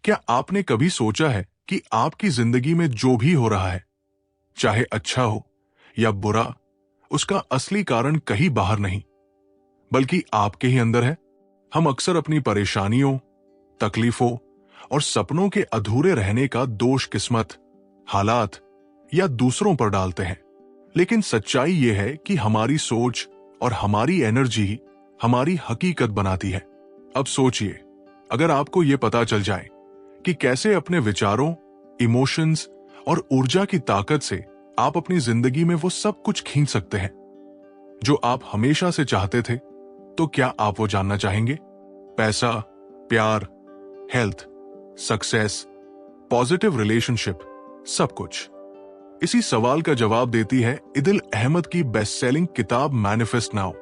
क्या आपने कभी सोचा है कि आपकी जिंदगी में जो भी हो रहा है, चाहे अच्छा हो या बुरा, उसका असली कारण कहीं बाहर नहीं बल्कि आपके ही अंदर है। हम अक्सर अपनी परेशानियों, तकलीफों और सपनों के अधूरे रहने का दोष किस्मत, हालात या दूसरों पर डालते हैं। लेकिन सच्चाई यह है कि हमारी सोच और हमारी एनर्जी ही हमारी हकीकत बनाती है। अब सोचिए, अगर आपको यह पता चल जाए कि कैसे अपने विचारों, इमोशंस और ऊर्जा की ताकत से आप अपनी जिंदगी में वो सब कुछ खींच सकते हैं जो आप हमेशा से चाहते थे, तो क्या आप वो जानना चाहेंगे? पैसा, प्यार, हेल्थ, सक्सेस, पॉजिटिव रिलेशनशिप, सब कुछ। इसी सवाल का जवाब देती है इदिल अहमद की बेस्ट सेलिंग किताब मैनिफेस्ट नाउ,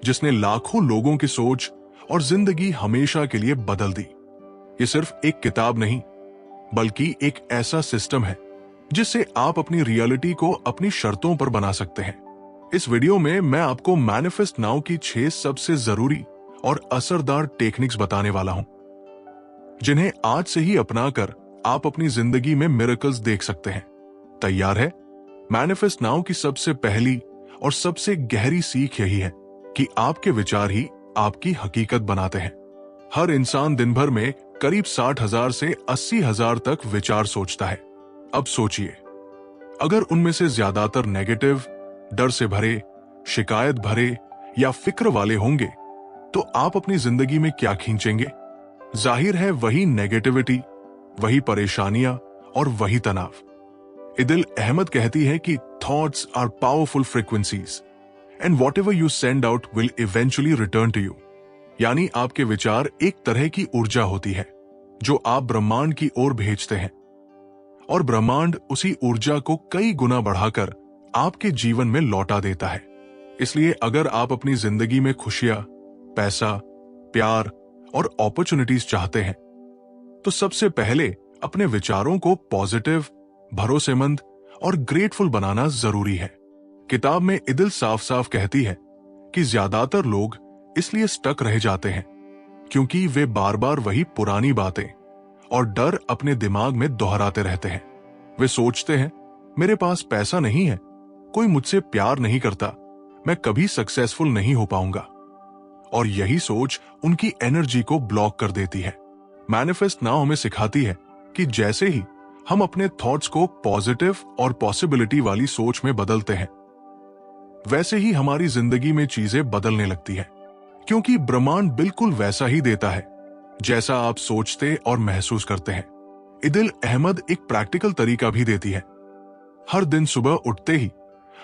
जिसने लाखों लोगों की सोच और जिंदगी हमेशा के लिए बदल दी। ये सिर्फ एक किताब नहीं, बल्कि एक ऐसा सिस्टम है जिससे आप अपनी रियलिटी को अपनी शर्तों पर बना सकते हैं। इस वीडियो में मैं आपको मैनिफेस्ट नाउ की 6 सबसे जरूरी और असरदार टेक्निक्स बताने वाला हूं, जिन्हें आज से ही अपनाकर आप अपनी जिंदगी में मिरेकल्स देख सकते हैं। तैयार है? मैनिफेस्ट नाउ की सबसे पहली और सबसे गहरी सीख यही है कि आपके विचार ही आपकी हकीकत बनाते हैं। हर इंसान दिन भर में करीब 60,000 से 80,000 तक विचार सोचता है। अब सोचिए, अगर उनमें से ज्यादातर नेगेटिव, डर से भरे, शिकायत भरे या फिक्र वाले होंगे, तो आप अपनी जिंदगी में क्या खींचेंगे? जाहिर है वही नेगेटिविटी, वही परेशानियां और वही तनाव। इदिल अहमद कहती है कि thoughts are powerful frequencies and whatever you send out will eventually return to you. यानी आपके विचार एक तरह की ऊर्जा होती है जो आप ब्रह्मांड की ओर भेजते हैं, और ब्रह्मांड उसी ऊर्जा को कई गुना बढ़ाकर आपके जीवन में लौटा देता है। इसलिए अगर आप अपनी जिंदगी में खुशियां, पैसा, प्यार और अपॉर्चुनिटीज चाहते हैं, तो सबसे पहले अपने विचारों को पॉजिटिव, भरोसेमंद और ग्रेटफुल बनाना जरूरी है। किताब में इदिल साफ साफ कहती है कि ज्यादातर लोग इसलिए स्टक रह जाते हैं क्योंकि वे बार बार वही पुरानी बातें और डर अपने दिमाग में दोहराते रहते हैं। वे सोचते हैं, मेरे पास पैसा नहीं है, कोई मुझसे प्यार नहीं करता, मैं कभी सक्सेसफुल नहीं हो पाऊंगा। और यही सोच उनकी एनर्जी को ब्लॉक कर देती है। मैनिफेस्ट नाउ हमें सिखाती है कि जैसे ही हम अपने थॉट्स को पॉजिटिव और पॉसिबिलिटी वाली सोच में बदलते हैं, वैसे ही हमारी जिंदगी में चीजें बदलने लगती है, क्योंकि ब्रह्मांड बिल्कुल वैसा ही देता है जैसा आप सोचते और महसूस करते हैं। इदिल अहमद एक प्रैक्टिकल तरीका भी देती है। हर दिन सुबह उठते ही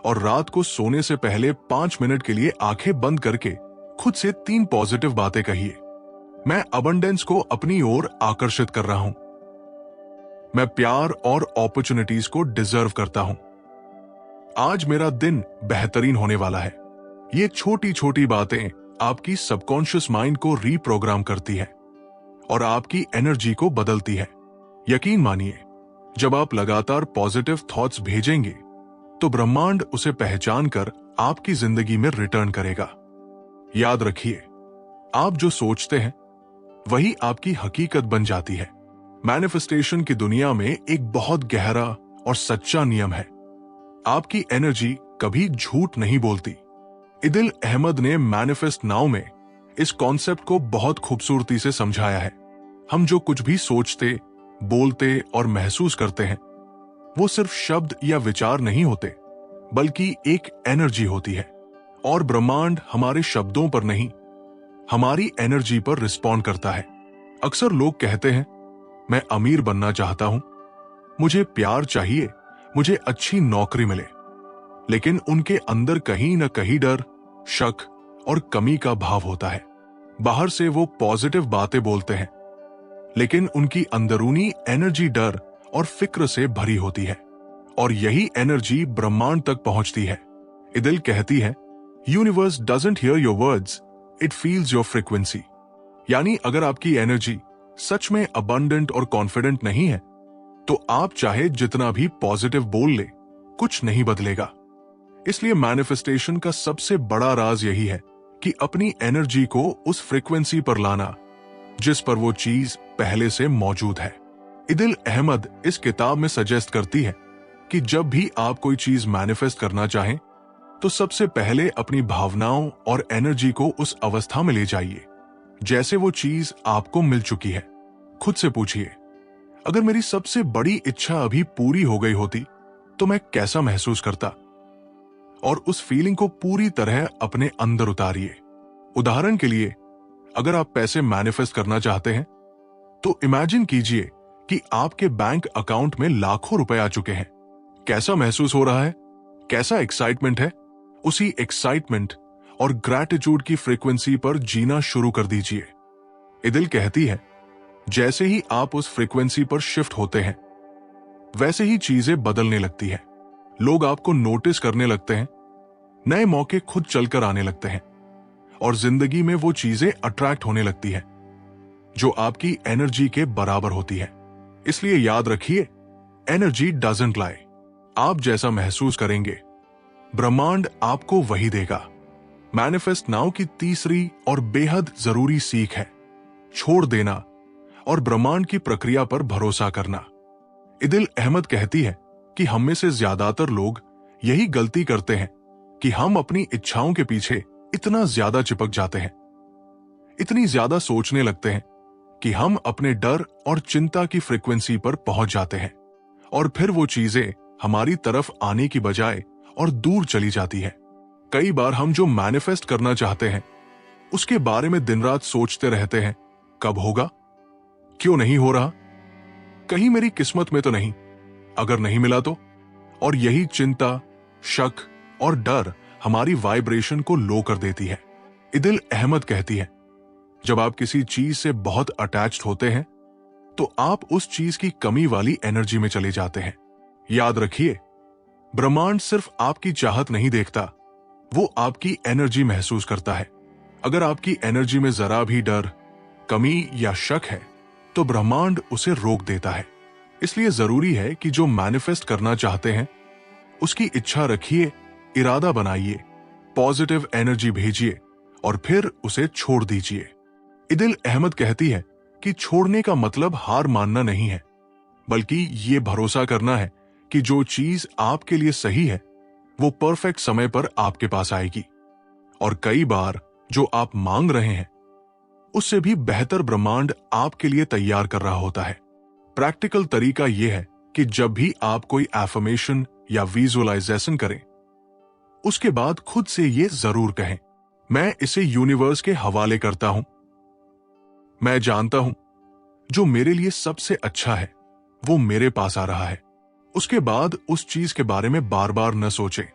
और रात को सोने से पहले 5 मिनट के लिए आंखें बंद करके खुद से 3 पॉजिटिव बातें कहिए। मैं अबंडेंस को अपनी ओर आकर्षित कर रहा हूं। मैं प्यार और अपॉर्चुनिटीज को डिजर्व करता हूं। आज मेरा दिन बेहतरीन होने वाला है। ये छोटी छोटी बातें आपकी सबकॉन्शियस माइंड को रीप्रोग्राम करती है और आपकी एनर्जी को बदलती है। यकीन मानिए, जब आप लगातार पॉजिटिव थॉट्स भेजेंगे, तो ब्रह्मांड उसे पहचान कर आपकी जिंदगी में रिटर्न करेगा। याद रखिए, आप जो सोचते हैं वही आपकी हकीकत बन जाती है। मैनिफेस्टेशन की दुनिया में एक बहुत गहरा और सच्चा नियम है, आपकी एनर्जी कभी झूठ नहीं बोलती। इदिल अहमद ने मैनिफेस्ट नाउ में इस कॉन्सेप्ट को बहुत खूबसूरती से समझाया है। हम जो कुछ भी सोचते, बोलते और महसूस करते हैं, वो सिर्फ शब्द या विचार नहीं होते, बल्कि एक एनर्जी होती है। और ब्रह्मांड हमारे शब्दों पर नहीं, हमारी एनर्जी पर रिस्पॉन्ड करता है। अक्सर लोग कहते हैं, मैं अमीर बनना चाहता हूं, मुझे प्यार चाहिए, मुझे अच्छी नौकरी मिले, लेकिन उनके अंदर कहीं न कहीं डर, शक और कमी का भाव होता है। बाहर से वो पॉजिटिव बातें बोलते हैं, लेकिन उनकी अंदरूनी एनर्जी डर और फिक्र से भरी होती है, और यही एनर्जी ब्रह्मांड तक पहुंचती है। इदिल कहती है, universe doesn't here your words, it feels your frequency. यानी अगर आपकी एनर्जी सच में अबंडेंट और कॉन्फिडेंट नहीं है, तो आप चाहे जितना भी पॉजिटिव बोल ले, कुछ नहीं बदलेगा। इसलिए मैनिफेस्टेशन का सबसे बड़ा राज यही है कि अपनी एनर्जी को उस फ्रीक्वेंसी पर लाना जिस पर वो चीज पहले से मौजूद है। इदिल अहमद इस किताब में सजेस्ट करती है कि जब भी आप कोई चीज मैनिफेस्ट करना चाहें तो सबसे पहले अपनी भावनाओं और एनर्जी को उस अवस्था में ले जाइए जैसे वो चीज आपको मिल चुकी है। खुद से पूछिए, अगर मेरी सबसे बड़ी इच्छा अभी पूरी हो गई होती तो मैं कैसा महसूस करता, और उस फीलिंग को पूरी तरह अपने अंदर उतारिए। उदाहरण के लिए, अगर आप पैसे मैनिफेस्ट करना चाहते हैं तो इमेजिन कीजिए कि आपके बैंक अकाउंट में लाखों रुपए आ चुके हैं। कैसा महसूस हो रहा है, कैसा एक्साइटमेंट है? उसी एक्साइटमेंट और ग्रैटिट्यूड की फ्रीक्वेंसी पर जीना शुरू कर दीजिए। इदिल कहती है, जैसे ही आप उस फ्रीक्वेंसी पर शिफ्ट होते हैं वैसे ही चीजें बदलने लगती हैं। लोग आपको नोटिस करने लगते हैं, नए मौके खुद चलकर आने लगते हैं और जिंदगी में वो चीजें अट्रैक्ट होने लगती हैं जो आपकी एनर्जी के बराबर होती है। इसलिए याद रखिए, एनर्जी डजंट लाई। आप जैसा महसूस करेंगे ब्रह्मांड आपको वही देगा। मैनिफेस्ट नाउ की तीसरी और बेहद जरूरी सीख है छोड़ देना और ब्रह्मांड की प्रक्रिया पर भरोसा करना। इदिल अहमद कहती है कि हम में से ज्यादातर लोग यही गलती करते हैं कि हम अपनी इच्छाओं के पीछे इतना ज्यादा चिपक जाते हैं, इतनी ज्यादा सोचने लगते हैं कि हम अपने डर और चिंता की फ्रीक्वेंसी पर पहुंच जाते हैं और फिर वो चीजें हमारी तरफ आने की बजाय और दूर चली जाती है। कई बार हम जो मैनिफेस्ट करना चाहते हैं उसके बारे में दिन रात सोचते रहते हैं, कब होगा, क्यों नहीं हो रहा, कहीं मेरी किस्मत में तो नहीं, अगर नहीं मिला तो। और यही चिंता, शक और डर हमारी वाइब्रेशन को लो कर देती है। इदिल अहमद कहती है, जब आप किसी चीज से बहुत अटैच्ड होते हैं तो आप उस चीज की कमी वाली एनर्जी में चले जाते हैं। याद रखिए, ब्रह्मांड सिर्फ आपकी चाहत नहीं देखता, वो आपकी एनर्जी महसूस करता है। अगर आपकी एनर्जी में जरा भी डर, कमी या शक है तो ब्रह्मांड उसे रोक देता है। इसलिए जरूरी है कि जो मैनिफेस्ट करना चाहते हैं उसकी इच्छा रखिए, इरादा बनाइए, पॉजिटिव एनर्जी भेजिए और फिर उसे छोड़ दीजिए। इदिल अहमद कहती है कि छोड़ने का मतलब हार मानना नहीं है, बल्कि ये भरोसा करना है कि जो चीज आपके लिए सही है वो परफेक्ट समय पर आपके पास आएगी। और कई बार जो आप मांग रहे हैं उससे भी बेहतर ब्रह्मांड आपके लिए तैयार कर रहा होता है। प्रैक्टिकल तरीका यह है कि जब भी आप कोई एफर्मेशन या विजुअलाइजेशन करें उसके बाद खुद से ये जरूर कहें, मैं इसे यूनिवर्स के हवाले करता हूं। मैं जानता हूं जो मेरे लिए सबसे अच्छा है वो मेरे पास आ रहा है। उसके बाद उस चीज के बारे में बार बार न सोचें।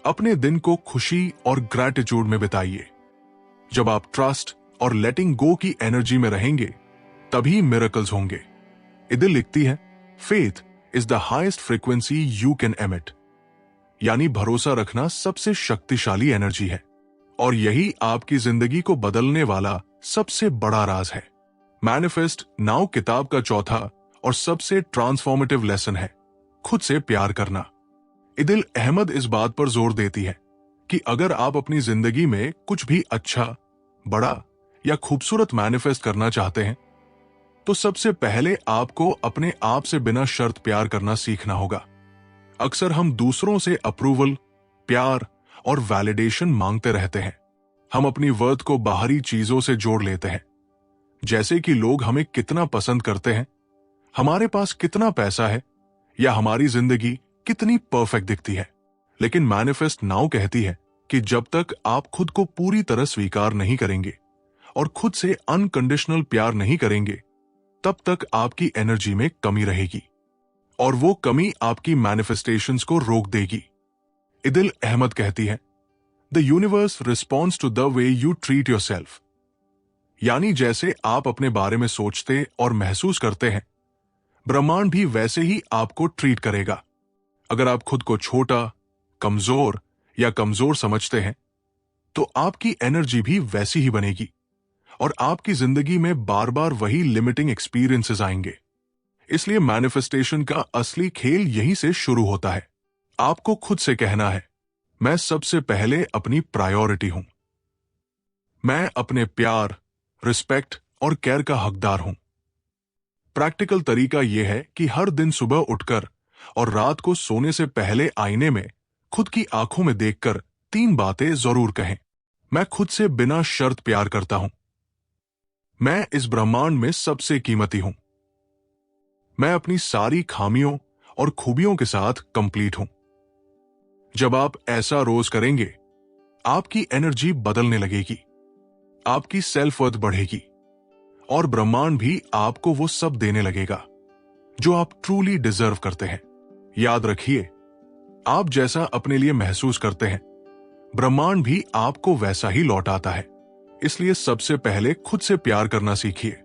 अपने दिन को खुशी और ग्रैटिट्यूड में बिताइए। जब आप ट्रस्ट और लेटिंग गो की एनर्जी में रहेंगे तभी मिरेकल्स होंगे। इदिल लिखती है, faith is the highest frequency you can emit, यानी भरोसा रखना सबसे शक्तिशाली एनर्जी है और यही आपकी जिंदगी को बदलने वाला सबसे बड़ा राज है। मैनिफेस्ट नाउ किताब का चौथा और सबसे ट्रांसफॉर्मेटिव लेसन है खुद से प्यार करना। इदिल अहमद इस बात पर जोर देती है कि अगर आप अपनी जिंदगी में कुछ भी अच्छा, बड़ा या खूबसूरत मैनिफेस्ट करना चाहते हैं तो सबसे पहले आपको अपने आप से बिना शर्त प्यार करना सीखना होगा। अक्सर हम दूसरों से अप्रूवल, प्यार और वैलिडेशन मांगते रहते हैं। हम अपनी वर्थ को बाहरी चीजों से जोड़ लेते हैं, जैसे कि लोग हमें कितना पसंद करते हैं, हमारे पास कितना पैसा है या हमारी जिंदगी कितनी परफेक्ट दिखती है। लेकिन मैनिफेस्ट नाउ कहती है कि जब तक आप खुद को पूरी तरह स्वीकार नहीं करेंगे और खुद से अनकंडीशनल प्यार नहीं करेंगे तब तक आपकी एनर्जी में कमी रहेगी और वो कमी आपकी मैनिफेस्टेशंस को रोक देगी। इदिल अहमद कहती है, the universe responds to the way you treat yourself, यानी जैसे आप अपने बारे में सोचते और महसूस करते हैं ब्रह्मांड भी वैसे ही आपको ट्रीट करेगा। अगर आप खुद को छोटा, कमजोर या कमजोर समझते हैं तो आपकी एनर्जी भी वैसी ही बनेगी और आपकी जिंदगी में बार बार वही लिमिटिंग एक्सपीरियंसेस आएंगे। इसलिए मैनिफेस्टेशन का असली खेल यहीं से शुरू होता है। आपको खुद से कहना है, मैं सबसे पहले अपनी प्रायोरिटी हूं। मैं अपने प्यार, रिस्पेक्ट और केयर का हकदार हूं। प्रैक्टिकल तरीका यह है कि हर दिन सुबह उठकर और रात को सोने से पहले आईने में खुद की आंखों में देखकर 3 बातें जरूर कहें। मैं खुद से बिना शर्त प्यार करता हूं। मैं इस ब्रह्मांड में सबसे कीमती हूं। मैं अपनी सारी खामियों और खूबियों के साथ कंप्लीट हूं। जब आप ऐसा रोज करेंगे, आपकी एनर्जी बदलने लगेगी, आपकी सेल्फ वर्थ बढ़ेगी और ब्रह्मांड भी आपको वो सब देने लगेगा जो आप ट्रूली डिजर्व करते हैं। याद रखिए, आप जैसा अपने लिए महसूस करते हैं, ब्रह्मांड भी आपको वैसा ही लौट आता है। इसलिए सबसे पहले खुद से प्यार करना सीखिए,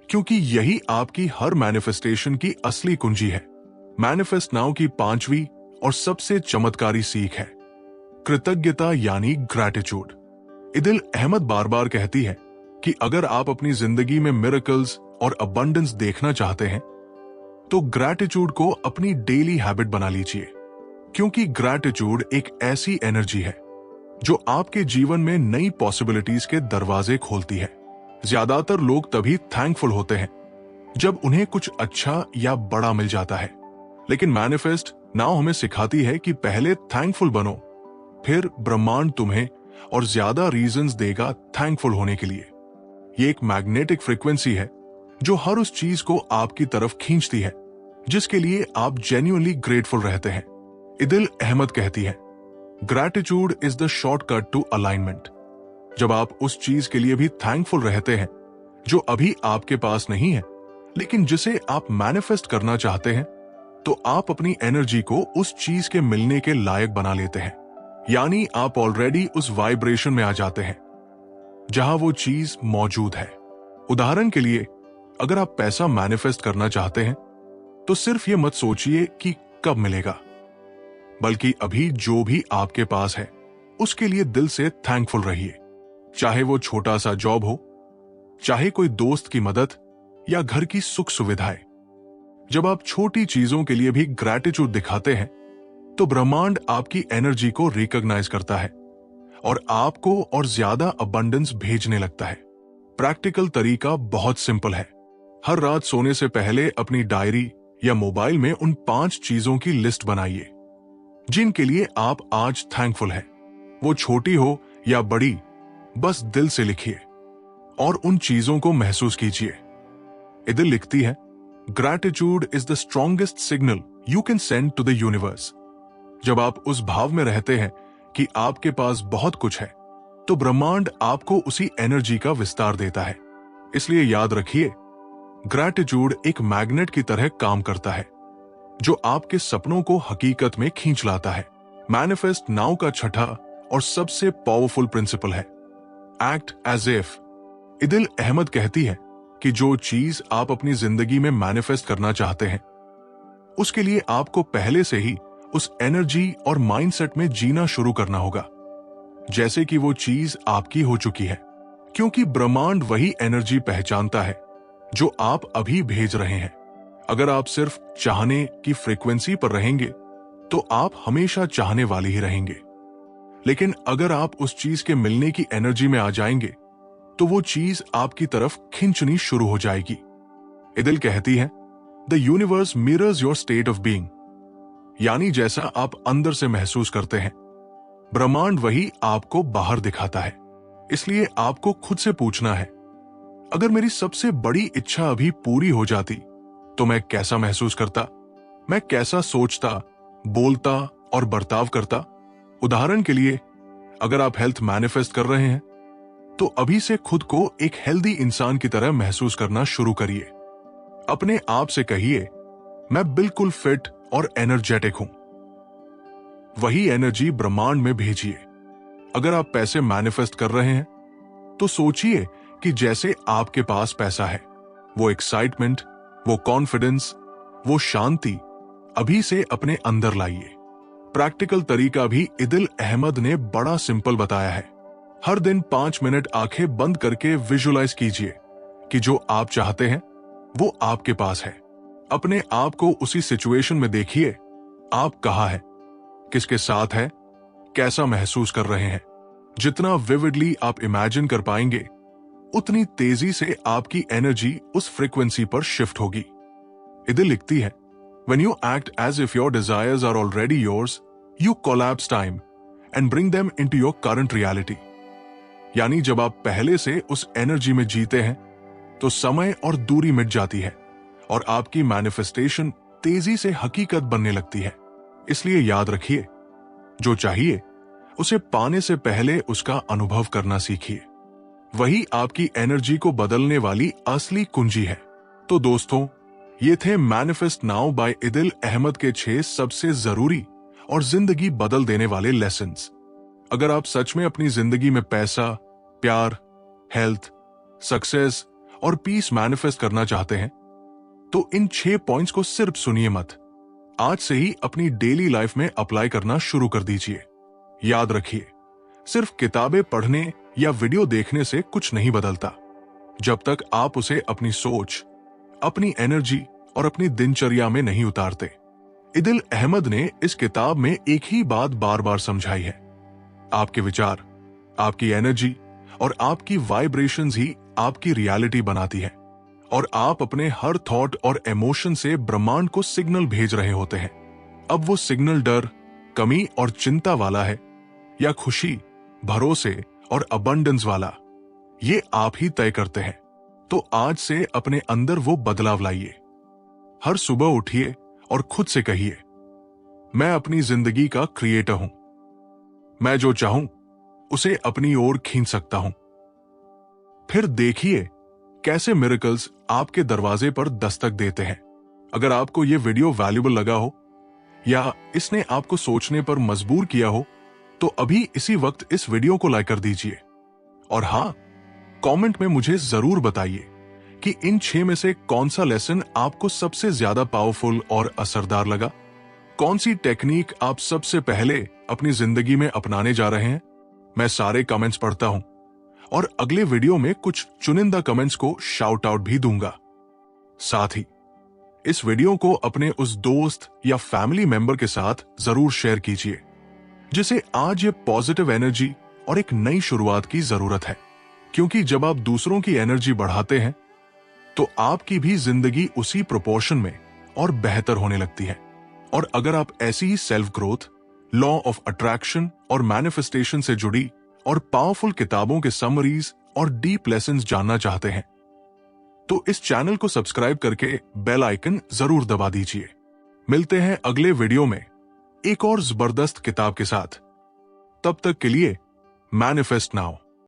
क्योंकि यही आपकी हर मैनिफेस्टेशन की असली कुंजी है। मैनिफेस्ट नाउ की 5वीं और सबसे चमत्कारी सीख है कृतज्ञता यानी ग्रैटिट्यूड। इदिल अहमद बार बार कहती है कि अगर आप अपनी जिंदगी में मिरेकल्स और अबंडेंस देखना चाहते हैं तो ग्रैटिट्यूड को अपनी डेली हैबिट बना लीजिए, क्योंकि ग्रैटिट्यूड एक ऐसी एनर्जी है जो आपके जीवन में नई पॉसिबिलिटीज के दरवाजे खोलती है। ज्यादातर लोग तभी थैंकफुल होते हैं जब उन्हें कुछ अच्छा या बड़ा मिल जाता है, लेकिन मैनिफेस्ट नाउ हमें सिखाती है कि पहले थैंकफुल बनो, फिर ब्रह्मांड तुम्हें और ज्यादा रीजंस देगा थैंकफुल होने के लिए। ये एक मैग्नेटिक फ्रीक्वेंसी है जो हर उस चीज को आपकी तरफ खींचती है जिसके लिए आप जेन्युइनली ग्रेटफुल रहते हैं। इदिल अहमद कहती है, gratitude is the shortcut to alignment. जब आप उस चीज के लिए भी थैंकफुल रहते हैं जो अभी आपके पास नहीं है, लेकिन जिसे आप मैनिफेस्ट करना चाहते हैं, तो आप अपनी एनर्जी को उस चीज के मिलने के लायक बना लेते हैं। यानी आप ऑलरेडी उस वाइब्रेशन में आ जाते हैं जहां वो चीज मौजूद है। उदाहरण के लिए, अगर आप पैसा मैनिफेस्ट करना चाहते हैं तो सिर्फ ये मत सोचिए कि कब मिलेगा, बल्कि अभी जो भी आपके पास है उसके लिए दिल से थैंकफुल रहिए। चाहे वो छोटा सा जॉब हो, चाहे कोई दोस्त की मदद या घर की सुख सुविधाएं। जब आप छोटी चीजों के लिए भी ग्रैटिट्यूड दिखाते हैं तो ब्रह्मांड आपकी एनर्जी को रिकॉग्नाइज करता है और आपको और ज्यादा अबंडेंस भेजने लगता है। प्रैक्टिकल तरीका बहुत सिंपल है। हर रात सोने से पहले अपनी डायरी या मोबाइल में उन 5 चीजों की लिस्ट बनाइए जिनके लिए आप आज थैंकफुल हैं। वो छोटी हो या बड़ी, बस दिल से लिखिए और उन चीजों को महसूस कीजिए। इदिल लिखती है, gratitude is the strongest signal you can send to the universe. जब आप उस भाव में रहते हैं कि आपके पास बहुत कुछ है, तो ब्रह्मांड आपको उसी एनर्जी का विस्तार देता है। इसलिए याद रखिए, ग्रैटिट्यूड एक मैग्नेट की तरह काम करता है जो आपके सपनों को हकीकत में खींच लाता है। मैनिफेस्ट नाउ का छठा और सबसे पावरफुल प्रिंसिपल है एक्ट एज इफ। इदिल अहमद कहती है कि जो चीज आप अपनी जिंदगी में मैनिफेस्ट करना चाहते हैं, उसके लिए आपको पहले से ही उस एनर्जी और माइंडसेट में जीना शुरू करना होगा जैसे कि वो चीज आपकी हो चुकी है, क्योंकि ब्रह्मांड वही एनर्जी पहचानता है जो आप अभी भेज रहे हैं। अगर आप सिर्फ चाहने की फ्रीक्वेंसी पर रहेंगे तो आप हमेशा चाहने वाले ही रहेंगे, लेकिन अगर आप उस चीज के मिलने की एनर्जी में आ जाएंगे तो वो चीज आपकी तरफ खींचनी शुरू हो जाएगी। इदिल कहती है, the universe mirrors your state of being, यानी जैसा आप अंदर से महसूस करते हैं, ब्रह्मांड वही आपको बाहर दिखाता है। इसलिए आपको खुद से पूछना है, अगर मेरी सबसे बड़ी इच्छा अभी पूरी हो जाती तो मैं कैसा महसूस करता, मैं कैसा सोचता, बोलता और बर्ताव करता। उदाहरण के लिए, अगर आप हेल्थ मैनिफेस्ट कर रहे हैं तो अभी से खुद को एक हेल्दी इंसान की तरह महसूस करना शुरू करिए। अपने आप से कहिए, मैं बिल्कुल फिट और एनर्जेटिक हूं। वही एनर्जी ब्रह्मांड में भेजिए। अगर आप पैसे मैनिफेस्ट कर रहे हैं तो सोचिए कि जैसे आपके पास पैसा है, वो एक्साइटमेंट, वो कॉन्फिडेंस, वो शांति अभी से अपने अंदर लाइए। प्रैक्टिकल तरीका भी इदिल अहमद ने बड़ा सिंपल बताया है। हर दिन 5 मिनट आंखें बंद करके विजुअलाइज कीजिए कि जो आप चाहते हैं वो आपके पास है। अपने आप को उसी सिचुएशन में देखिए। आप कहाँ हैं, किसके साथ है, कैसा महसूस कर रहे हैं। जितना विविडली आप इमेजिन कर पाएंगे, उतनी तेजी से आपकी एनर्जी उस फ्रीक्वेंसी पर शिफ्ट होगी। इदिल लिखती है, When you act as if your desires are already yours, you collapse time and bring them into your current reality. यानी जब आप पहले से उस एनर्जी में जीते हैं तो समय और दूरी मिट जाती है और आपकी मैनिफेस्टेशन तेजी से हकीकत बनने लगती है। इसलिए याद रखिए, जो चाहिए उसे पाने से पहले उसका अनुभव करना सीखिए। वही आपकी एनर्जी को बदलने वाली असली कुंजी है। तो दोस्तों, ये थे मैनिफेस्ट नाउ बाय इदिल अहमद के 6 सबसे जरूरी और जिंदगी बदल देने वाले लेसन्स। अगर आप सच में अपनी जिंदगी में पैसा, प्यार, हेल्थ, सक्सेस और पीस मैनिफेस्ट करना चाहते हैं तो इन 6 पॉइंट्स को सिर्फ सुनिए मत, आज से ही अपनी डेली लाइफ में अप्लाई करना शुरू कर दीजिए। याद रखिए, सिर्फ किताबें पढ़ने या वीडियो देखने से कुछ नहीं बदलता जब तक आप उसे अपनी सोच, अपनी एनर्जी और अपनी दिनचर्या में नहीं उतारते। इदिल अहमद ने इस किताब में एक ही बात बार बार समझाई है, आपके विचार, आपकी एनर्जी और आपकी वाइब्रेशंस ही आपकी रियलिटी बनाती है और आप अपने हर थॉट और इमोशन से ब्रह्मांड को सिग्नल भेज रहे होते हैं। अब वो सिग्नल डर, कमी और चिंता वाला है या खुशी, भरोसे और अबंडेंस वाला, ये आप ही तय करते हैं। तो आज से अपने अंदर वो बदलाव लाइए। हर सुबह उठिए और खुद से कहिए, मैं अपनी जिंदगी का क्रिएटर हूं। मैं जो चाहूं उसे अपनी ओर खींच सकता हूं। फिर देखिए कैसे मिरेकल्स आपके दरवाजे पर दस्तक देते हैं। अगर आपको यह वीडियो वैल्यूएबल लगा हो या इसने आपको सोचने पर मजबूर किया हो तो अभी इसी वक्त इस वीडियो को लाइक कर दीजिए। और हां, कमेंट में मुझे जरूर बताइए कि इन 6 में से कौन सा लेसन आपको सबसे ज्यादा पावरफुल और असरदार लगा। कौन सी टेक्निक आप सबसे पहले अपनी जिंदगी में अपनाने जा रहे हैं। मैं सारे कमेंट्स पढ़ता हूं और अगले वीडियो में कुछ चुनिंदा कमेंट्स को शाउट आउट भी दूंगा। साथ ही इस वीडियो को अपने उस दोस्त या फैमिली मेंबर के साथ जरूर शेयर कीजिए जिसे आज ये पॉजिटिव एनर्जी और एक नई शुरुआत की जरूरत है। क्योंकि जब आप दूसरों की एनर्जी बढ़ाते हैं तो आपकी भी जिंदगी उसी प्रोपोर्शन में और बेहतर होने लगती है। और अगर आप ऐसी ही self growth, law of attraction और मैनिफेस्टेशन से जुड़ी और पावरफुल किताबों के समरीज और डीप लेसन्स जानना चाहते हैं तो इस चैनल को सब्सक्राइब करके बेल आइकन जरूर दबा दीजिए। मिलते हैं अगले वीडियो में एक और जबरदस्त किताब के साथ। तब तक के लिए मैनिफेस्ट नाउ।